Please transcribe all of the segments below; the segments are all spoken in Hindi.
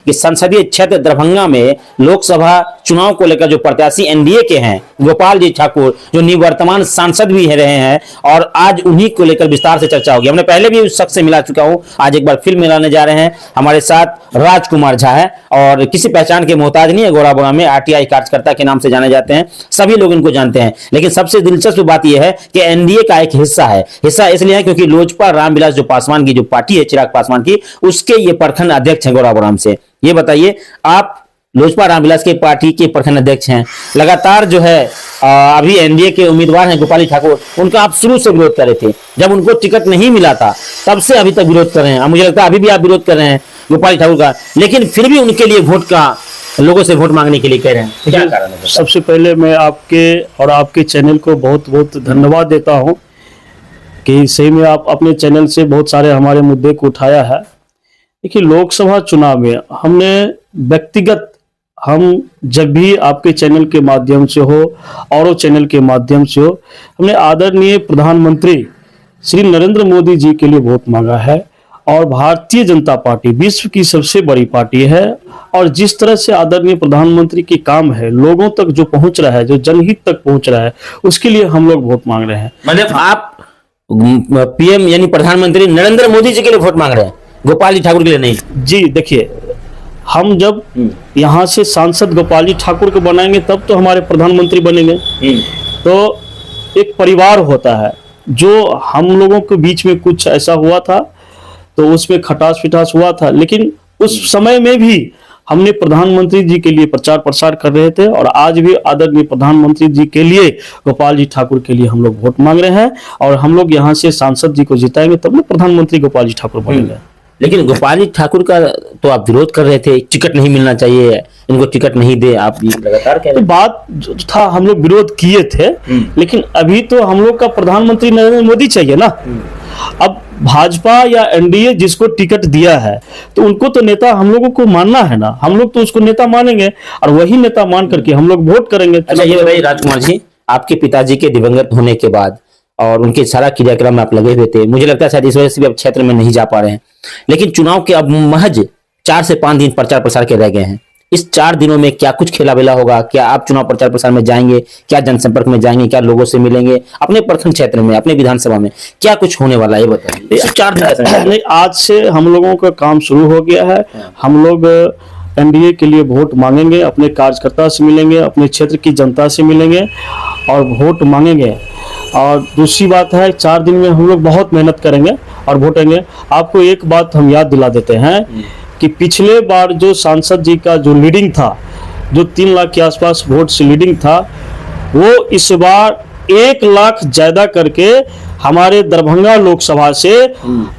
कि संसदीय क्षेत्र दरभंगा में लोकसभा चुनाव को लेकर जो प्रत्याशी एनडीए के हैं गोपाल जी ठाकुर, जो निवर्तमान सांसद भी रहे हैं, और आज उन्हीं को लेकर विस्तार से चर्चा होगी। हमने पहले भी उस शख्स से मिला चुका हूं, आज एक बार फिर मिलाने जा रहे हैं। हमारे साथ राजकुमार झा है और किसी पहचान के मोहताज नहीं है, गोराबोरा में आरटीआई कार्यकर्ता के नाम से जाने जाते हैं, सभी लोग इनको जानते हैं। लेकिन सबसे दिलचस्प बात यह है कि एनडीए का एक हिस्सा है। हिस्सा इसलिए है क्योंकि लोजपा रामविलास जो पासवान की जो पार्टी है, चिराग पासवान की, उसके ये प्रखंड अध्यक्ष हैं गोराबोरा से। ये बताइए, आप लोजपा रामविलास के पार्टी के प्रखंड अध्यक्ष हैं, लगातार जो है अभी एनडीए के उम्मीदवार हैं गोपाली ठाकुर, उनका आप शुरू से विरोध कर रहे थे। जब उनको टिकट नहीं मिला था तब से अभी तक विरोध कर रहे हैं। मुझे लगता है अभी भी आप विरोध कर रहे हैं गोपाली ठाकुर का, लेकिन फिर भी उनके लिए वोट का, लोगों से वोट मांगने के लिए कह रहे हैं, क्या कारण है? सबसे पहले मैं आपके और आपके चैनल को बहुत बहुत धन्यवाद देता हूं कि सही में आप अपने चैनल से बहुत सारे हमारे मुद्दे को उठाया है। देखिए, लोकसभा चुनाव में हमने व्यक्तिगत, हम जब भी आपके चैनल के माध्यम से हो और चैनल के माध्यम से हो, हमने आदरणीय प्रधानमंत्री श्री नरेंद्र मोदी जी के लिए वोट मांगा है। और भारतीय जनता पार्टी विश्व की सबसे बड़ी पार्टी है, और जिस तरह से आदरणीय प्रधानमंत्री की काम है, लोगों तक जो पहुंच रहा है, जो जनहित तक पहुंच रहा है, उसके लिए हम लोग वोट मांग रहे हैं। मतलब आप पीएम यानी प्रधानमंत्री नरेंद्र मोदी जी के लिए वोट मांग रहे हैं, गोपाली ठाकुर के लिए नहीं? जी, देखिए, हम जब यहाँ से सांसद गोपाली ठाकुर को बनाएंगे तब तो हमारे प्रधानमंत्री बनेंगे। तो एक परिवार होता है, जो हम लोगों के बीच में कुछ ऐसा हुआ था तो उसमें खटास पिटास हुआ था, लेकिन उस समय में भी हमने प्रधानमंत्री जी के लिए प्रचार प्रसार कर रहे थे, और आज भी आदरणीय प्रधानमंत्री जी के लिए, गोपाल जी ठाकुर के लिए हम लोग वोट मांग रहे हैं। और हम लोग यहाँ से सांसद जी को जिताएंगे तब ना प्रधानमंत्री गोपाल जी ठाकुर बनेंगे। लेकिन गोपाली ठाकुर का तो आप विरोध कर रहे थे, टिकट नहीं मिलना चाहिए, इनको टिकट नहीं दे, आप लगातार कह रहे तो बात जो था हम लोग विरोध किए थे, लेकिन अभी तो हम लोग का प्रधानमंत्री नरेंद्र मोदी चाहिए ना। अब भाजपा या एनडीए जिसको टिकट दिया है तो उनको तो नेता हम लोगों को मानना है ना, हम लोग तो उसको नेता मानेंगे और वही नेता मान करके हम लोग वोट करेंगे। अच्छा, ये बताइए राजकुमार जी, आपके पिताजी के दिवंगत होने के बाद और उनके सारा क्रियाक्रम में आप लगे हुए थे, मुझे लगता है शायद इस वजह से भी अब क्षेत्र में नहीं जा पा रहे हैं, लेकिन चुनाव के अब महज 4 से 5 दिन प्रचार प्रसार के रह गए हैं। इस 4 दिनों में क्या कुछ खेला बेला होगा? क्या आप चुनाव प्रचार प्रसार में जाएंगे? क्या जनसंपर्क में जाएंगे? क्या लोगों से मिलेंगे? अपने प्रखंड क्षेत्र में, अपने विधानसभा में क्या कुछ होने वाला है, ये बताइए। 4 दिन नहीं, आज से हम लोगों का काम शुरू हो गया है। हम लोग एनडीए के लिए वोट मांगेंगे, अपने कार्यकर्ता से मिलेंगे, अपने क्षेत्र की जनता से मिलेंगे और वोट मांगेंगे। और दूसरी बात है, 4 दिन में हम लोग बहुत मेहनत करेंगे और वोटेंगे। आपको एक बात हम याद दिला देते हैं कि पिछले बार जो सांसद जी का जो लीडिंग था, जो 3 लाख के आसपास वोट से लीडिंग था, वो इस बार 1 लाख ज्यादा करके हमारे दरभंगा लोकसभा से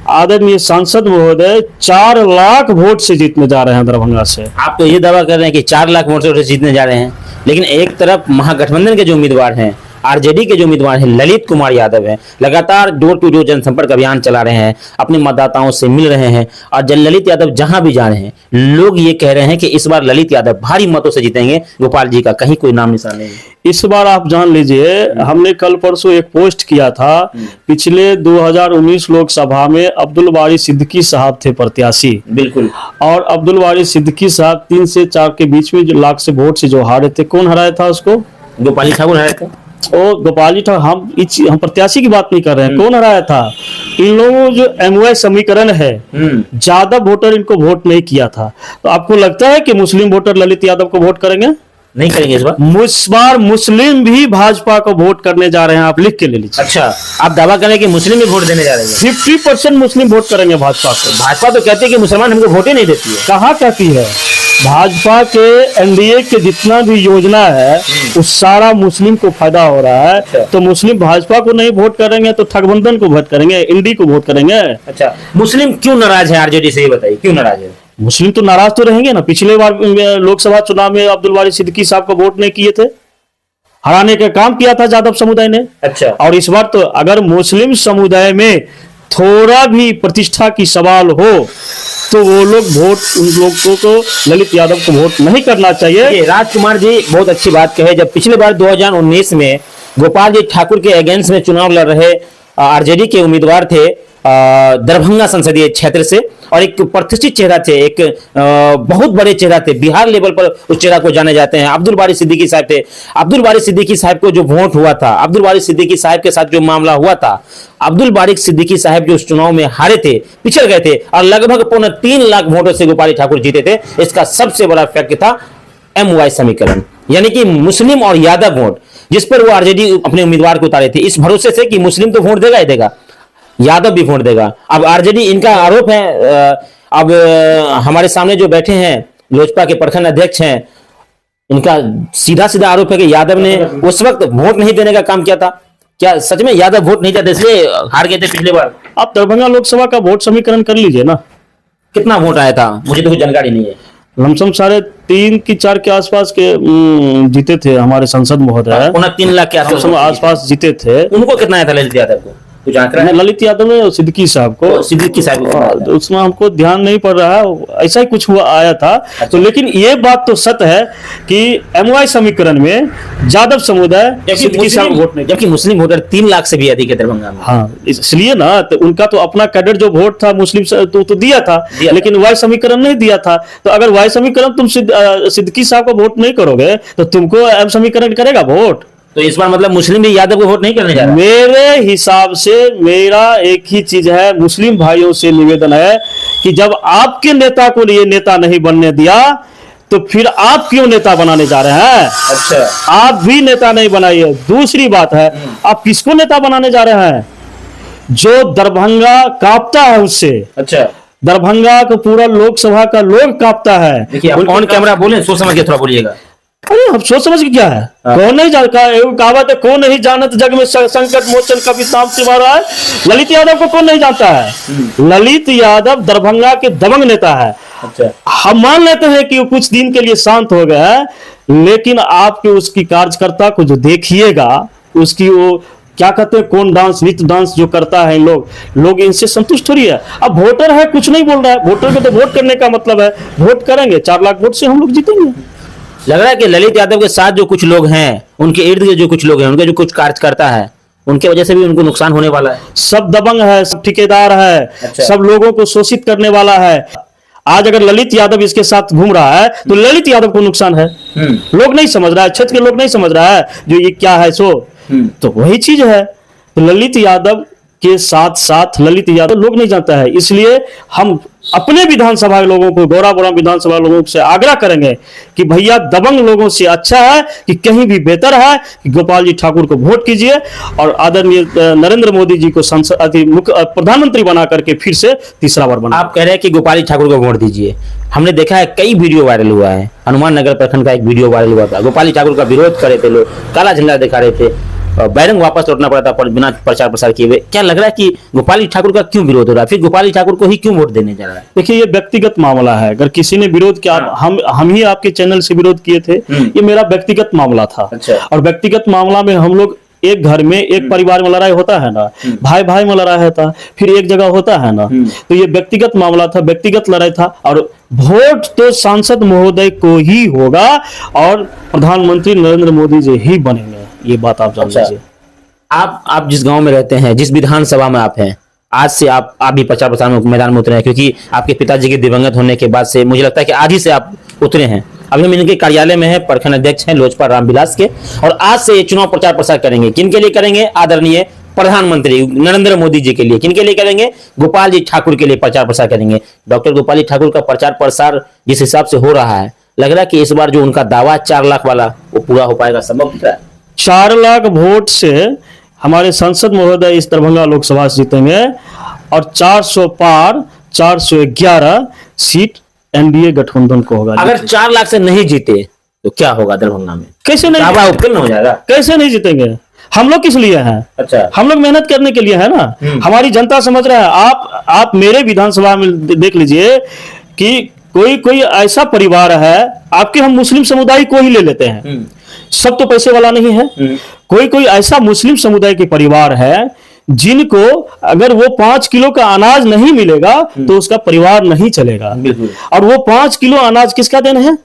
आदरणीय सांसद महोदय 4 लाख वोट से जीतने जा रहे हैं दरभंगा से। आप तो ये दावा कर रहे हैं कि 4 लाख वोट से जीतने जा रहे हैं, लेकिन एक तरफ महागठबंधन के जो उम्मीदवार हैं, आरजेडी के जो उम्मीदवार हैं ललित कुमार यादव हैं, लगातार डोर टू डोर जनसंपर्क अभियान चला रहे हैं, अपने मतदाताओं से मिल रहे हैं, और ललित यादव जहां भी जा रहे हैं लोग ये कह रहे हैं कि इस बार ललित यादव भारी मतों से जीतेंगे, गोपाल जी का कहीं कोई नाम निशान नहीं। इस बार आप जान लीजिए, हमने कल परसों एक पोस्ट किया था, पिछले 2019 लोकसभा में अब्दुल बारी सिद्दीकी साहब थे प्रत्याशी, बिल्कुल, और अब्दुल बारी सिद्दीकी साहब 3 से 4 के बीच में जो लाख से वोट से जो हारे थे, कौन हराया था उसको? गोपाली ठाकुर हराए थे। ओ गोपाली ठाकुर, हम प्रत्याशी की बात नहीं कर रहे हैं, कौन हराया था? इन लोगों जो एमओआई समीकरण है, ज्यादा वोटर इनको वोट नहीं किया था। तो आपको लगता है कि मुस्लिम वोटर ललित यादव को वोट करेंगे? नहीं करेंगे इस बार मुस्लिम भी भाजपा को वोट करने जा रहे हैं, आप लिख के ले लीजिए। अच्छा, आप दावा करें कि मुस्लिम भी वोट देने जा रहे हैं? 50% मुस्लिम वोट करेंगे भाजपा को। भाजपा तो कहती है कि मुसलमान हमको वोट ही नहीं देती है। कहाँ कहती है? भाजपा के एनडीए के जितना भी योजना है उस सारा मुस्लिम को फायदा हो रहा है। अच्छा। तो मुस्लिम भाजपा को नहीं वोट करेंगे तो ठगबंधन को वोट करेंगे, एनडी को वोट करेंगे। अच्छा, मुस्लिम क्यों नाराज है आरजेडी से, ये बताइए, क्यों नाराज है? मुस्लिम तो नाराज तो रहेंगे ना। पिछले बार लोकसभा चुनाव में अब्दुल बारी सिद्दीकी साहब को वोट नहीं किए थे, हराने का काम किया था यादव समुदाय ने। अच्छा, और इस बार तो अगर मुस्लिम समुदाय में थोड़ा भी प्रतिष्ठा की सवाल हो तो वो लोग वोट, उन लोगों को ललित यादव को वोट नहीं करना चाहिए। राजकुमार जी बहुत अच्छी बात कहे, जब पिछले बार 2019 में गोपाल जी ठाकुर के अगेंस्ट में चुनाव लड़ रहे आरजेडी के उम्मीदवार थे दरभंगा संसदीय क्षेत्र से, और एक प्रतिष्ठित चेहरा थे, एक बहुत बड़े चेहरा थे, बिहार लेवल पर उस चेहरा को जाने जाते हैं। अब्दुल बारी सिद्दीकी साहब थे। अब्दुल बारी सिद्दीकी साहब को जो वोट हुआ था, अब्दुल बारी सिद्दीकी साहब के साथ जो मामला हुआ था, अब्दुल बारी सिद्दीकी साहब जो उस चुनाव में हारे थे, पिछड़ गए थे, और लगभग 3.25 लाख वोटों से गोपाली ठाकुर जीते थे। इसका सबसे बड़ा फैक्ट था MY समीकरण, यानी कि मुस्लिम और यादव वोट, जिस पर वो आरजेडी अपने उम्मीदवार को उतारे थे, इस भरोसे से कि मुस्लिम तो वोट देगा ही देगा, यादव भी वोट देगा। अब आरजेडी, इनका आरोप है, अब हमारे सामने जो बैठे हैं लोजपा के प्रखंड अध्यक्ष हैं, इनका सीधा सीधा आरोप है कि यादव ने उस वक्त वोट नहीं देने का काम किया था। क्या सच में यादव वोट नहीं देते इसलिए हार गए थे पिछले बार? आप दरभंगा लोकसभा का वोट समीकरण कर लीजिए ना, कितना वोट आया था? मुझे तो कुछ जानकारी नहीं है। लमसम 3.5 की 4 के आसपास के जीते थे हमारे सांसद महोदय। 3 लाख के आसपास जीते थे। उनको कितना आया था ललित यादव को? कुछ आंकड़ा है? ललित यादव ने सिद्दीकी साहब को, सिद्दीकी साहब, उसमें हमको ध्यान नहीं पड़ रहा है, ऐसा ही कुछ हुआ आया था। तो लेकिन ये बात तो सत्य है कि MY समीकरण में यादव समुदाय सिद्दीकी साहब वोट नहीं, जबकि मुस्लिम वोटर 3 लाख से भी अधिक है दरभंगा में। हाँ, इसलिए ना, तो उनका तो अपना कैडर जो वोट था मुस्लिम से तो दिया था, लेकिन Y समीकरण नहीं दिया था। तो अगर Y समीकरण तुम सिद्दीकी साहब को वोट नहीं करोगे तो तुमको M समीकरण करेगा वोट। तो इस बार मतलब मुस्लिम भी यादव को वोट नहीं करने जा रहा? मेरे हिसाब से मेरा एक ही चीज है, मुस्लिम भाइयों से निवेदन है कि जब आपके नेता को ये नेता नहीं बनने दिया तो फिर आप क्यों नेता बनाने जा रहे हैं? अच्छा, आप भी नेता नहीं बनाइए। दूसरी बात है, आप किसको नेता बनाने जा रहे हैं? जो दरभंगा कांपता है उससे। अच्छा, दरभंगा का पूरा लोकसभा का लोग कांपता है। देखिए, ऑन कैमरा बोले, सोच समझ के थोड़ा बोलिएगा। अरे हम सोच समझ के क्या है, कौन नहीं जानता, कहावत है, कौन नहीं जानत जग में संकट मोचन कभी नाम से रहा है। ललित यादव को कौन नहीं जानता है? ललित यादव दरभंगा के दबंग नेता है। अच्छा, हम मान लेते हैं कि वो कुछ दिन के लिए शांत हो गया है, लेकिन आपके उसकी कार्यकर्ता को जो देखिएगा, उसकी वो क्या कहते हैं, कौन डांस, नित्य डांस जो करता है, लोग इनसे संतुष्ट हो रही है। अब वोटर है, कुछ नहीं बोल रहा है, वोटर को तो वोट करने का मतलब है, वोट करेंगे, 4 लाख वोट से हम लोग जीतेंगे। लग रहा है कि ललित यादव के साथ जो कुछ लोग हैं, उनके इर्द गिर्द जो कुछ लोग हैं, उनके जो कुछ कार्यकर्ता है, उनके वजह से भी उनको नुकसान होने वाला है। सब दबंग है, सब ठेकेदार है। अच्छा। सब लोगों को शोषित करने वाला है। आज अगर ललित यादव इसके साथ घूम रहा है तो ललित यादव को नुकसान है। लोग नहीं समझ रहा है, क्षेत्र के लोग नहीं समझ रहा है जो ये क्या है सो। तो वही चीज है, तो ललित यादव के साथ साथ ललित यादव लोग नहीं जानता है, इसलिए हम अपने विधानसभा लोगों को, गौराबोरा विधानसभा लोगों से आग्रह करेंगे कि भैया दबंग लोगों से अच्छा है कि कहीं भी बेहतर है कि गोपाल जी ठाकुर को वोट कीजिए और आदरणीय नरेंद्र मोदी जी को प्रधानमंत्री बना करके फिर से तीसरा बार बना। आप कह रहे हैं कि गोपाल ठाकुर को वोट दीजिए। हमने देखा है कई वीडियो वायरल हुआ है, हनुमान नगर प्रखंड का एक वीडियो वायरल हुआ था, गोपाल ठाकुर का विरोध कर रहे थे लोग, काला झंडा दिखा रहे थे, बैरंग वापस लौटना पड़ा था बिना प्रचार प्रसार किए हुए। क्या लग रहा है कि गोपाल ठाकुर का क्यों विरोध हो रहा है, फिर गोपाल ठाकुर को ही क्यों वोट देने जा रहा है? देखिए, ये व्यक्तिगत मामला है। अगर किसी ने विरोध किया, हम ही आपके चैनल से विरोध किए थे, ये मेरा व्यक्तिगत मामला था। अच्छा। और व्यक्तिगत मामला में हम लोग एक घर में, एक परिवार में लड़ाई होता है ना, भाई भाई में लड़ाई होता, फिर एक जगह होता है ना, तो ये व्यक्तिगत मामला था, व्यक्तिगत लड़ाई था। और वोट तो सांसद महोदय को ही होगा और प्रधानमंत्री नरेंद्र मोदी जी ही बनेंगे, ये बात आप जान लीजिए। आप जिस गांव में रहते हैं, जिस विधानसभा में आप हैं, आज से आप भी प्रचार प्रसार में मैदान में उतरे हैं, क्योंकि आपके पिताजी के दिवंगत होने के बाद से मुझे लगता है कि आज ही से आप उतरे हैं। अभी हम इनके कार्यालय में हैं, प्रखंड अध्यक्ष हैं लोजपा रामविलास के, और आज से ये चुनाव प्रचार प्रसार करेंगे। किन के लिए करेंगे? आदरणीय प्रधानमंत्री नरेंद्र मोदी जी के लिए। किन के लिए करेंगे? गोपाल जी ठाकुर के लिए प्रचार प्रसार करेंगे। डॉक्टर गोपाल जी ठाकुर का प्रचार प्रसार जिस हिसाब से हो रहा है, लग रहा है कि इस बार जो उनका दावा 4 लाख वाला, वो पूरा हो पाएगा, संभव दिख रहा है? 4 लाख वोट से हमारे सांसद महोदय इस दरभंगा लोकसभा से जीतेंगे और 400 पार 411 सीट एनडीए गठबंधन को होगा। अगर 4 लाख से नहीं जीते तो क्या होगा दरभंगा में? कैसे नहीं हो जाएगा? कैसे नहीं जीतेंगे? हम लोग किस लिए हैं? अच्छा, हम लोग मेहनत करने के लिए है ना। हमारी जनता समझ रहा है। आप मेरे विधानसभा में देख लीजिए कि कोई ऐसा परिवार है, आपके हम मुस्लिम समुदाय को ही ले लेते हैं, सब तो पैसे वाला नहीं है। कोई ऐसा मुस्लिम समुदाय के परिवार है जिनको अगर वो 5 किलो का अनाज नहीं मिलेगा तो उसका परिवार नहीं चलेगा। और वो 5 किलो अनाज किसका देना है?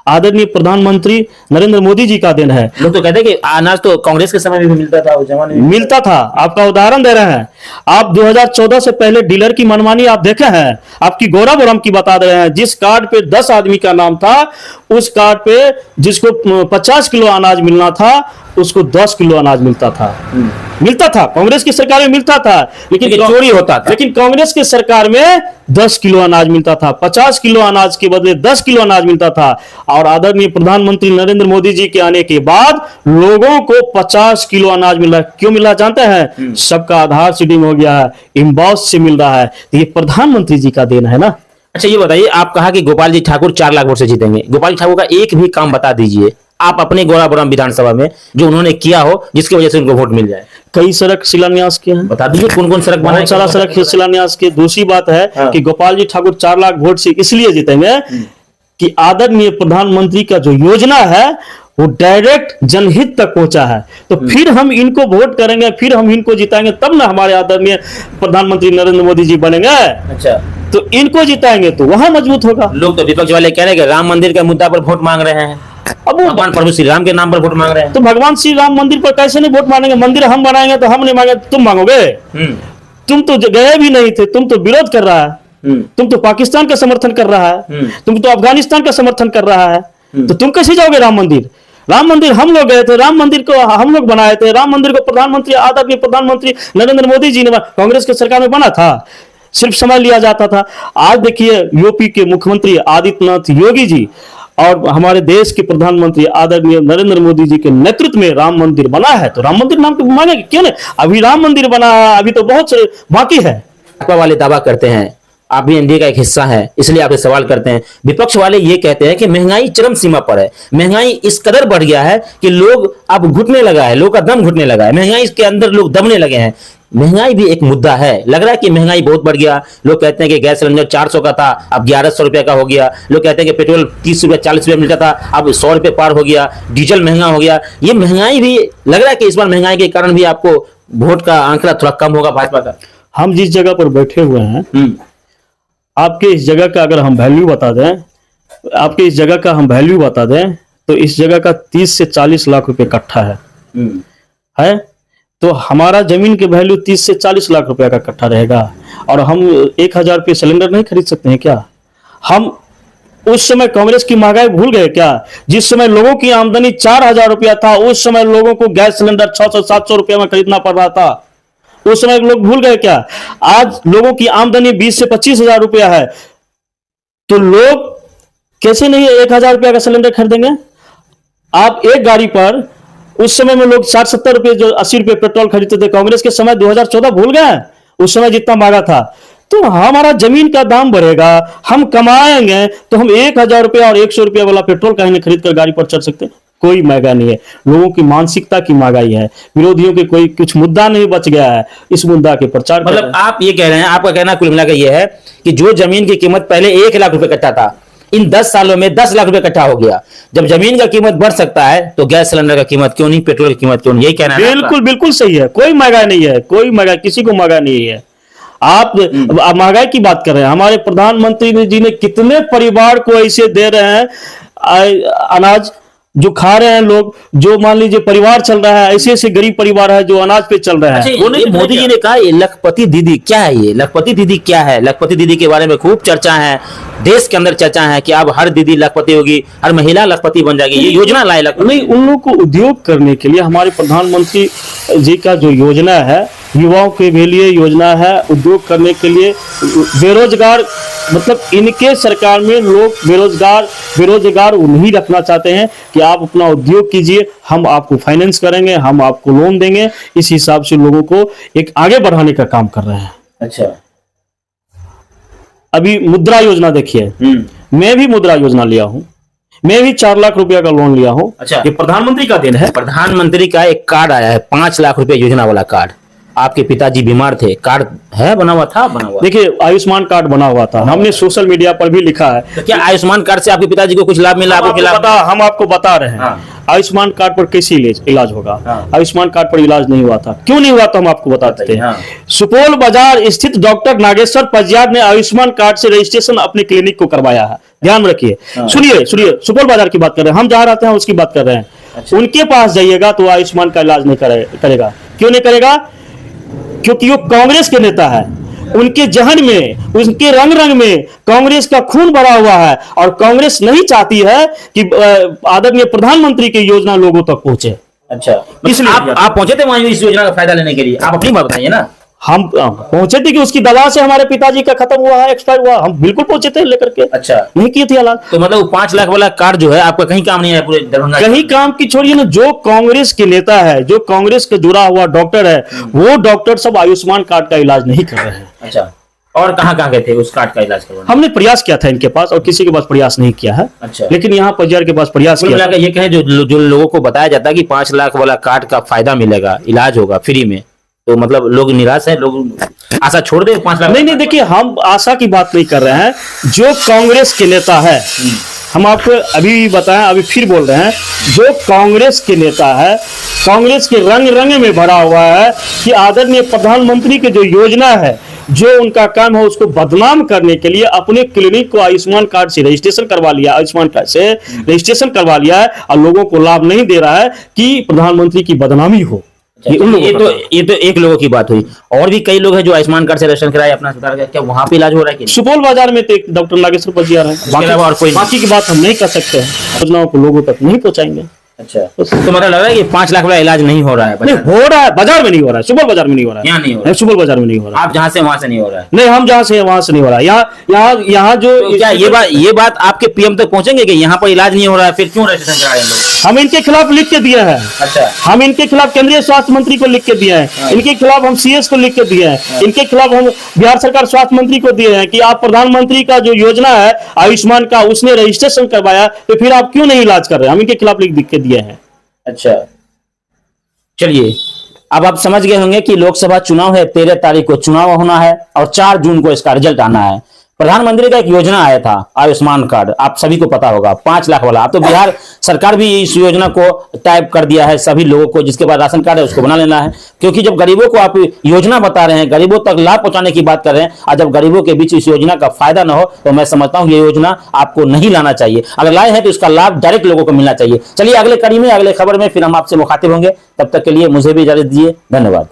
आदरणीय प्रधानमंत्री नरेंद्र मोदी जी का देन है। लोग तो कहते हैं कि अनाज तो कांग्रेस के समय में भी मिलता था, उस जमाने में मिलता था। आपका उदाहरण दे रहे हैं, आप 2014 से पहले डीलर की मनमानी आप देखे हैं। आपकी गौरव और हम की बता दे रहे हैं, जिस कार्ड पे 10 आदमी का नाम था, उस कार्ड पे जिसको 50 किलो अनाज मिलना था, उसको 10 किलो अनाज मिलता था। मिलता था, कांग्रेस की सरकार में मिलता था, लेकिन चोरी होता था। लेकिन कांग्रेस की सरकार में 10 किलो अनाज मिलता था, 50 किलो अनाज के बदले 10 किलो अनाज मिलता था। और आदरणीय प्रधानमंत्री नरेंद्र मोदी जी के आने के बाद लोगों को 50 किलो अनाज मिल रहा है। क्यों मिल रहा है जानते हैं? सबका आधार सीडिंग हो गया है, इम्बॉस से मिल रहा है। तो ये प्रधानमंत्री जी का देन है ना। अच्छा ये बताइए, आप कहा कि गोपाल जी ठाकुर 4 लाख वोट से जीतेंगे। गोपाल जी ठाकुर का एक भी काम बता दीजिए आप अपने गौराबोराम विधानसभा में, जो उन्होंने किया हो, जिसकी वजह से उनको वोट मिल जाए। कई सड़क शिलान्यास किए हैं, बता दीजिए कौन कौन सड़क बनाए। बहुत सारा सड़क शिलान्यास किए। दूसरी बात है कि गोपाल जी ठाकुर 4 लाख वोट से इसलिए जीतेंगे कि आदरणीय प्रधानमंत्री का जो योजना है वो डायरेक्ट जनहित तक पहुंचा है। तो फिर हम इनको वोट करेंगे, फिर हम इनको जिताएंगे, तब ना हमारे आदरणीय प्रधानमंत्री नरेंद्र मोदी जी बनेंगे। अच्छा, तो इनको जिताएंगे तो वहां मजबूत होगा। लोग तो विपक्ष वाले कह रहे हैं कि राम मंदिर के मुद्दा पर वोट मांग रहे हैं, अब वो भगवान प्रभु श्री राम के नाम पर वोट मांग रहे हैं। तो भगवान श्री राम मंदिर पर कैसे नहीं वोट मांगेंगे? मंदिर हम बनाएंगे तो हम नहीं मांगे, तुम मांगोगे? तुम तो गए भी नहीं थे, तुम तो विरोध कर रहा है, तुम तो पाकिस्तान का समर्थन कर रहा है, तुम तो अफगानिस्तान का समर्थन कर रहा है, तो तुम कैसे जाओगे राम मंदिर? राम मंदिर हम लोग गए थे, राम मंदिर को हम लोग बनाए थे, राम मंदिर को प्रधानमंत्री आदरणीय प्रधानमंत्री नरेंद्र मोदी जी ने कांग्रेस की सरकार में बना था, सिर्फ समय लिया जाता था। आज देखिए यूपी के मुख्यमंत्री आदित्यनाथ योगी जी और हमारे देश के प्रधानमंत्री आदरणीय नरेंद्र मोदी जी के नेतृत्व में राम मंदिर बना है, तो राम मंदिर नाम तो मांगेंगे क्यों नहीं? अभी राम मंदिर बना है, अभी तो बहुत से बाकी है। भाजपा वाले दावा करते हैं आप भी एनडीए का एक हिस्सा है, इसलिए आपसे सवाल करते हैं। विपक्ष वाले ये कहते हैं कि महंगाई चरम सीमा पर है, महंगाई इस कदर बढ़ गया है कि लोग अब घुटने लगा है, लोग का दम घुटने लगा है, महंगाई के अंदर लोग दबने लगे हैं। महंगाई भी एक मुद्दा है, लग रहा है कि महंगाई बहुत बढ़ गया। लोग कहते हैं कि गैस सिलेंडर 400 का था, अब 1100 रुपए का हो गया। लोग कहते हैं कि पेट्रोल 30 रुपए 40 रुपए मिलता था, अब 100 रुपए पार हो गया। डीजल महंगा हो गया। ये महंगाई भी लग रहा है कि इस बार महंगाई के कारण भी आपको वोट का आंकड़ा थोड़ा कम होगा भाजपा का। हम जिस जगह पर बैठे हुए हैं, आपके इस जगह का अगर हम वैल्यू बता दें, आपके इस जगह का हम वैल्यू बता दें, तो इस जगह का 30 से 40 लाख रुपए कट्ठा है। तो हमारा जमीन के वैल्यू 30 से 40 लाख रुपए का कट्ठा रहेगा, और हम 1000 रुपये सिलेंडर नहीं खरीद सकते हैं क्या? हम उस समय कांग्रेस की महंगाई भूल गए क्या? जिस समय लोगों की आमदनी 4000 रुपया था, उस समय लोगों को गैस सिलेंडर 600-700 रुपये में खरीदना पड़ रहा था। उस समय लोग भूल गए क्या? आज लोगों की आमदनी 20 से 25 हजार रुपया है, तो लोग कैसे नहीं 1000 रुपया का सिलेंडर खरीदेंगे? आप एक गाड़ी पर उस समय में लोग 60-70 रुपये, जो 80 रुपये पेट्रोल खरीदते थे कांग्रेस के समय, 2014 भूल गए? उस समय जितना महंगा था। तो हमारा जमीन का दाम बढ़ेगा, हम कमाएंगे, तो हम 1000 रुपया और 100 रुपया वाला पेट्रोल कहीं नहीं खरीद कर गाड़ी पर चढ़ सकते? कोई महंगाई नहीं है, लोगों की मानसिकता की महंगाई है। विरोधियों के कोई कुछ मुद्दा नहीं बच गया है, इस मुद्दा के प्रचार। मतलब आप ये कह रहे हैं, आपका कहना कुल मिलाकर ये है कि जो जमीन की कीमत पहले 1 लाख रुपए कट्ठा था, इन 10 सालों में 10 लाख रुपए कट्ठा हो गया। जब जमीन का कीमत बढ़ सकता है तो गैस सिलेंडर का कीमत क्यों नहीं, पेट्रोल की कीमत क्यों नहीं? यही कहना है। बिल्कुल बिल्कुल सही है, कोई महंगाई नहीं है, कोई महंगाई किसी को महंगाई नहीं है। आप महंगाई की बात कर रहे हैं, हमारे प्रधानमंत्री जी ने कितने परिवार को ऐसे दे रहे हैं अनाज जो खा रहे हैं लोग, जो मान लीजिए परिवार चल रहा है, ऐसे ऐसे गरीब परिवार है जो अनाज पे चल रहे हैं। अच्छा, मोदी जी ने कहा ये लखपति दीदी क्या है? ये लखपति दीदी क्या है? लखपति दीदी के बारे में खूब चर्चा है, देश के अंदर चर्चा है कि अब हर दीदी लखपति होगी, हर महिला लखपति बन जाएगी। ये योजना लाए नहीं, उन लोगों को उद्योग करने के लिए हमारे प्रधानमंत्री जी का जो योजना है, युवाओं के लिए योजना है, उद्योग करने के लिए। बेरोजगार मतलब इनके सरकार में लोग बेरोजगार नहीं रखना चाहते हैं कि आप अपना उद्योग कीजिए, हम आपको फाइनेंस करेंगे, हम आपको लोन देंगे। इस हिसाब से लोगों को एक आगे बढ़ाने का काम कर रहे हैं। अच्छा, अभी मुद्रा योजना देखिए, मैं भी मुद्रा योजना लिया हूं, मैं भी 4 लाख रुपया का लोन लिया हूं। अच्छा, ये प्रधानमंत्री का देन है। प्रधानमंत्री का एक कार्ड आया है 5 लाख रुपए योजना वाला कार्ड, आपके पिताजी बीमार थे, कार्ड है बना हुआ था, बना हुआ? देखिए, आयुष्मान कार्ड बना हुआ था, हमने सोशल मीडिया पर भी लिखा है। तो क्या आयुष्मान कार्ड से आपके पिताजी को कुछ लाभ मिला? हम आपको बता रहे हैं। हाँ। आयुष्मान कार्ड पर कैसे इलाज होगा? हाँ। आयुष्मान कार्ड पर इलाज नहीं हुआ था। क्यों नहीं हुआ था हम आपको बताते हैं। हाँ। सुपौल बाजार स्थित डॉक्टर नागेश्वर पजियार ने आयुष्मान कार्ड से रजिस्ट्रेशन अपने क्लिनिक को करवाया है। ध्यान रखिए, हाँ। सुनिए, सुपौल बाजार की बात कर रहे हैं, हम जहाँ रहते हैं उसकी बात कर रहे हैं। अच्छा। उनके पास जाइएगा तो आयुष्मान का इलाज नहीं करेगा। क्यों नहीं करेगा? क्योंकि वो कांग्रेस के नेता है। उनके जहन में, उनके रंग रंग में कांग्रेस का खून भरा हुआ है और कांग्रेस नहीं चाहती है कि आदरणीय प्रधानमंत्री की योजना लोगों तक पहुंचे। अच्छा, इसलिए आप पहुंचे थे वहां इस योजना का फायदा लेने के लिए? आप अपनी बात बताइए ना। हम पहुंचे थे कि उसकी दवा से हमारे पिताजी का खत्म हुआ है, एक्सपायर हुआ। हम बिल्कुल पहुंचे थे लेकर के। अच्छा, नहीं किए थे इलाज। तो मतलब 5 लाख वाला कार्ड जो है आपका कहीं काम नहीं आया पूरे दरभंगा? कहीं काम की छोड़िए ना, जो कांग्रेस के नेता है, जो कांग्रेस के जुड़ा हुआ डॉक्टर है, वो डॉक्टर सब आयुष्मान कार्ड का इलाज नहीं कर रहे हैं। अच्छा, और कहाँ गए थे उस कार्ड का इलाज करवाने? हमने प्रयास किया था इनके पास और किसी के पास प्रयास नहीं किया है। अच्छा, लेकिन यहाँ पजियार के पास प्रयास कुल किया। मिलाकर ये कहें, जो लोगों को बताया जाता है कि 5 लाख वाला कार्ड का फायदा मिलेगा, इलाज होगा फ्री में, तो मतलब लोग निराश है, लोग आशा छोड़ दे 5 लाख? नहीं, देखिए, हम आशा की बात नहीं कर रहे हैं। जो कांग्रेस के नेता है, हम आपको अभी भी बताएं, अभी फिर बोल रहे हैं, जो कांग्रेस के नेता है, कांग्रेस के रंग रंग में भरा हुआ है कि आदरणीय प्रधानमंत्री की जो योजना है, जो उनका काम है, उसको बदनाम करने के लिए अपने क्लिनिक को आयुष्मान कार्ड से रजिस्ट्रेशन करवा लिया, आयुष्मान कार्ड से रजिस्ट्रेशन करवा लिया है और लोगों को लाभ नहीं दे रहा है कि प्रधानमंत्री की बदनामी हो। ये तो एक लोगों की बात हुई, और भी कई लोग हैं जो आयुष्मान कार्ड से रजिस्ट्रेशन कराए अपना अस्पताल का, क्या वहां पे इलाज हो रहा है कि नहीं? सुपौल बाजार में तो एक डॉक्टर नागेश्वर पजियार है, और कोई बाकी की बात हम नहीं कर सकते हैं। योजनाओं को लोगों तक नहीं पहुंचाएंगे। अच्छा, तो मतलब लग रहा है कि 5 लाख वाला इलाज नहीं हो रहा है? नहीं हो रहा है, बाजार में नहीं हो रहा है, सुपौल बाजार में नहीं हो रहा है। यहाँ नहीं हो रहा है? सुपौल बाजार में नहीं हो रहा है। आप जहाँ से वहां से नहीं हो रहा है? नहीं, हम जहाँ से वहां से नहीं हो रहा है। यहाँ जो तो क्या ये बात आपके पीएम तक पहुंचेंगे कि यहाँ पर इलाज नहीं हो रहा है, फिर क्यों रजिस्ट्रेशन करा रहे हैं लोग? हम इनके खिलाफ लिख के दिए हैं। अच्छा, हम इनके खिलाफ केंद्रीय स्वास्थ्य मंत्री को लिख के दिए हैं, इनके खिलाफ हम सीएस को लिख के दिए हैं, इनके खिलाफ हम बिहार सरकार स्वास्थ्य मंत्री को दिए हैं कि आप प्रधानमंत्री का जो योजना है आयुष्मान का, उसने रजिस्ट्रेशन करवाया, तो फिर आप क्यों नहीं इलाज कर रहे हैं? हम इनके खिलाफ लिख के दिए हैं। अच्छा, चलिए, अब आप समझ गए होंगे कि लोकसभा चुनाव है, 13 तारीख को चुनाव होना है और 4 जून को इसका रिजल्ट आना है। प्रधानमंत्री का एक योजना आया था आयुष्मान कार्ड, आप सभी को पता होगा, 5 लाख वाला। अब तो बिहार सरकार भी इस योजना को टाइप कर दिया है, सभी लोगों को जिसके पास राशन कार्ड है उसको बना लेना है, क्योंकि जब गरीबों को आप योजना बता रहे हैं, गरीबों तक लाभ पहुंचाने की बात कर रहे हैं, और जब गरीबों के बीच इस योजना का फायदा न हो, तो मैं समझता हूं ये योजना आपको नहीं लाना चाहिए। अगर लाए हैं तो इसका लाभ डायरेक्ट लोगों को मिलना चाहिए। चलिए, अगले कड़ी में, अगले खबर में फिर हम आपसे मुखातिब होंगे। तब तक के लिए मुझे भी इजाजत दीजिए। धन्यवाद।